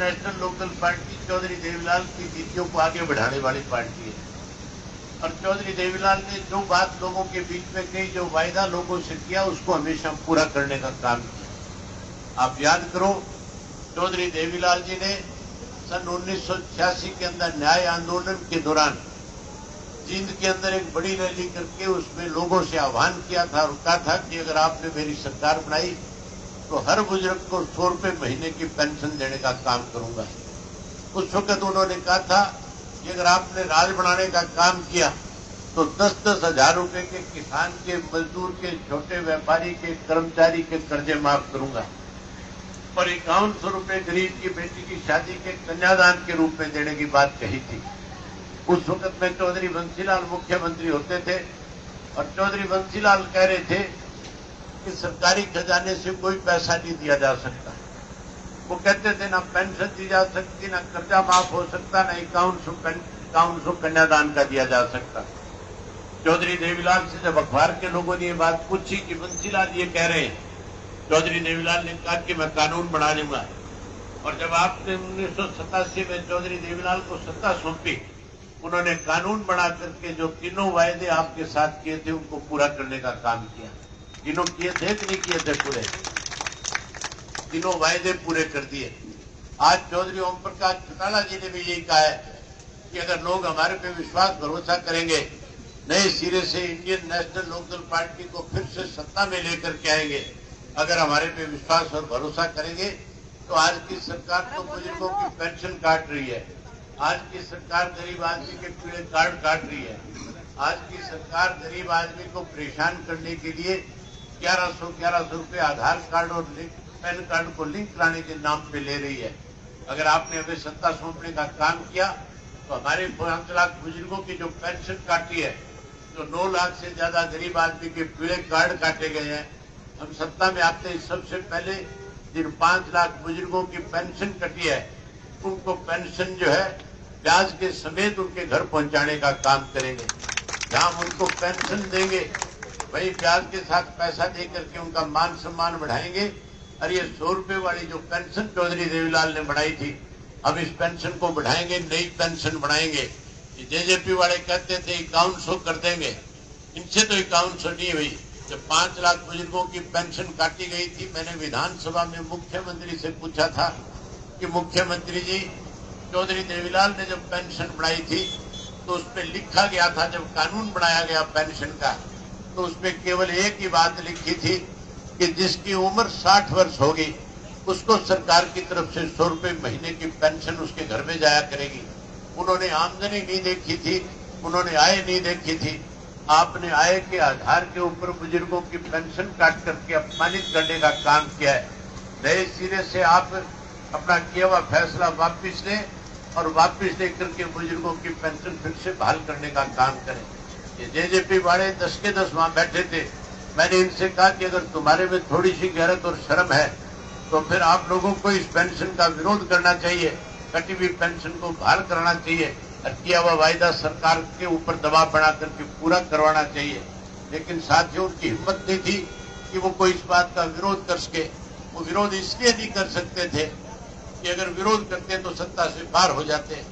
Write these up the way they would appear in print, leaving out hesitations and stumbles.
National local party Chaudhary Devilal की नीतियों को आगे बढ़ाने वाली पार्टी है और चौधरी देवीलाल ने जो बात लोगों के बीच में कही, जो वायदा लोगों से किया, उसको हमेशा पूरा करने का काम किया। आप याद करो, चौधरी देवीलाल जी ने सन 1986 के अंदर न्याय आंदोलन के दौरान जींद के अंदर एक बड़ी रैली करके उसमें लोगों से आह्वान किया था और कहा था कि अगर आपने मेरी सरकार बनाई तो हर बुजुर्ग को 100 रुपये महीने की पेंशन देने का काम करूंगा। उस वक्त उन्होंने कहा था कि अगर आपने राज बनाने का काम किया तो 10-10 हजार रुपये के किसान के, मजदूर के, छोटे व्यापारी के, कर्मचारी के कर्जे माफ करूंगा और 5100 रुपये गरीब की बेटी की शादी के कन्यादान के रूप में देने की बात कही थी। उस वक्त में चौधरी बंसीलाल मुख्यमंत्री होते थे और चौधरी बंसीलाल कह रहे थे कि सरकारी खजाने से कोई पैसा नहीं दिया जा सकता। वो कहते थे ना पेंशन दी जा सकती, ना कर्जा माफ हो सकता, ना 5100 कन्यादान का दिया जा सकता। चौधरी देवीलाल से जब अखबार के लोगों ने ये बात पूछी कि बंसीलाल ये कह रहे हैं, चौधरी देवीलाल ने कहा कि मैं कानून बना लूंगा। और जब आपने 1987 में चौधरी देवीलाल को सत्ता सौंपी, उन्होंने कानून बना करके जो तीनों वायदे आपके साथ किए थे उनको पूरा करने का काम किया। तीनों किए थे कि नहीं किए थे? पूरे तीनों वायदे पूरे कर दिए। आज चौधरी ओम प्रकाश चौटाला जी ने भी यही कहा है कि अगर लोग हमारे पे विश्वास भरोसा करेंगे, नए सिरे से इंडियन नेशनल लोकल पार्टी को फिर से सत्ता में लेकर के आएंगे, अगर हमारे पे विश्वास और भरोसा करेंगे तो आज की सरकार तो बुजुर्गों की पेंशन काट रही है, आज की सरकार गरीब आदमी के पीड़े कार्ड काट रही है, आज की सरकार गरीब आदमी को परेशान करने के लिए 1100 रुपये आधार कार्ड और पैन कार्ड को लिंक कराने के नाम पे ले रही है। अगर आपने हमें सत्ता सौंपने का काम किया तो हमारे 5 लाख बुजुर्गों की जो पेंशन काटी है, जो 9 लाख से ज्यादा गरीब आदमी के पीड़े कार्ड काटे गए हैं, हम सत्ता में आते ही सबसे पहले जिन 5 लाख बुजुर्गों की पेंशन कटी है उनको पेंशन जो है ब्याज के समेत उनके घर पहुंचाने का काम करेंगे। जहां उनको पेंशन देंगे वही ब्याज के साथ पैसा दे करके उनका मान सम्मान बढ़ाएंगे। और ये 100 रुपये वाली जो पेंशन चौधरी देवीलाल ने बढ़ाई थी, अब इस पेंशन को बढ़ाएंगे, नई पेंशन बढ़ाएंगे। जेजेपी वाले कहते थे 5100 कर देंगे, इनसे तो 5100 नहीं हुई। जब 5 लाख बुजुर्गों की पेंशन काटी गई थी, मैंने विधानसभा में मुख्यमंत्री से पूछा था कि मुख्यमंत्री जी, चौधरी देवीलाल ने जब पेंशन बढ़ाई थी तो उसमें लिखा गया था, जब कानून बनाया गया पेंशन का, तो उसमें केवल एक ही बात लिखी थी कि जिसकी उम्र 60 वर्ष होगी उसको सरकार की तरफ से 100 रुपये महीने की पेंशन उसके घर में जाया करेगी। उन्होंने आमदनी नहीं देखी थी, उन्होंने आय नहीं देखी थी। आपने आय के आधार के ऊपर बुजुर्गों की पेंशन काट करके अपमानित करने का काम किया है। नए सिरे से आप अपना किया हुआ फैसला वापिस लें और वापिस लेकर के बुजुर्गों की पेंशन फिर से बहाल करने का काम करें। ये जेजेपी वाले 10 के 10 वहां बैठे थे। मैंने इनसे कहा कि अगर तुम्हारे में थोड़ी सी गैरत और शर्म है तो फिर आप लोगों को इस पेंशन का विरोध करना चाहिए, कटी हुई पेंशन को बहाल कराना चाहिए और किया हुआ वायदा सरकार के ऊपर दबाव बना करके पूरा करवाना चाहिए। लेकिन साथियों, उनकी हिम्मत नहीं थी कि वो कोई इस बात का विरोध कर सके। वो विरोध इसलिए नहीं कर सकते थे कि अगर विरोध करते तो सत्ता से बाहर हो जाते,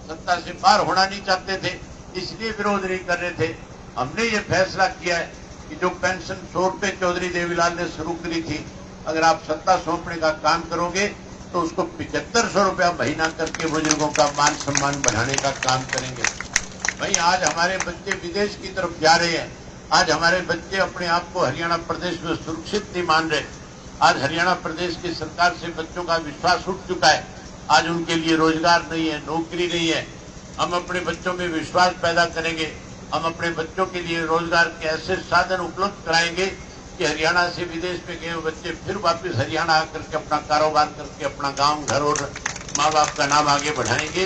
सत्ता से बाहर होना नहीं चाहते थे, इसलिए विरोध नहीं कर रहे थे। हमने ये फैसला किया है कि जो पेंशन 100 रुपये चौधरी देवीलाल ने शुरू करी थी, अगर आप सत्ता सौंपने का काम करोगे तो उसको 7500 रुपया महीना करके बुजुर्गों का मान सम्मान बढ़ाने का काम करेंगे। भाई, आज हमारे बच्चे विदेश की तरफ जा रहे हैं, आज हमारे बच्चे अपने आप को हरियाणा प्रदेश में सुरक्षित नहीं मान रहे। आज हरियाणा प्रदेश की सरकार से बच्चों का विश्वास उठ चुका है। आज उनके लिए रोजगार नहीं है, नौकरी नहीं है। हम अपने बच्चों में विश्वास पैदा करेंगे, हम अपने बच्चों के लिए रोजगार के ऐसे साधन उपलब्ध कराएंगे कि हरियाणा से विदेश में गए बच्चे फिर वापस हरियाणा आकर के अपना कारोबार करके अपना गांव, घर और माँ बाप का नाम आगे बढ़ाएंगे।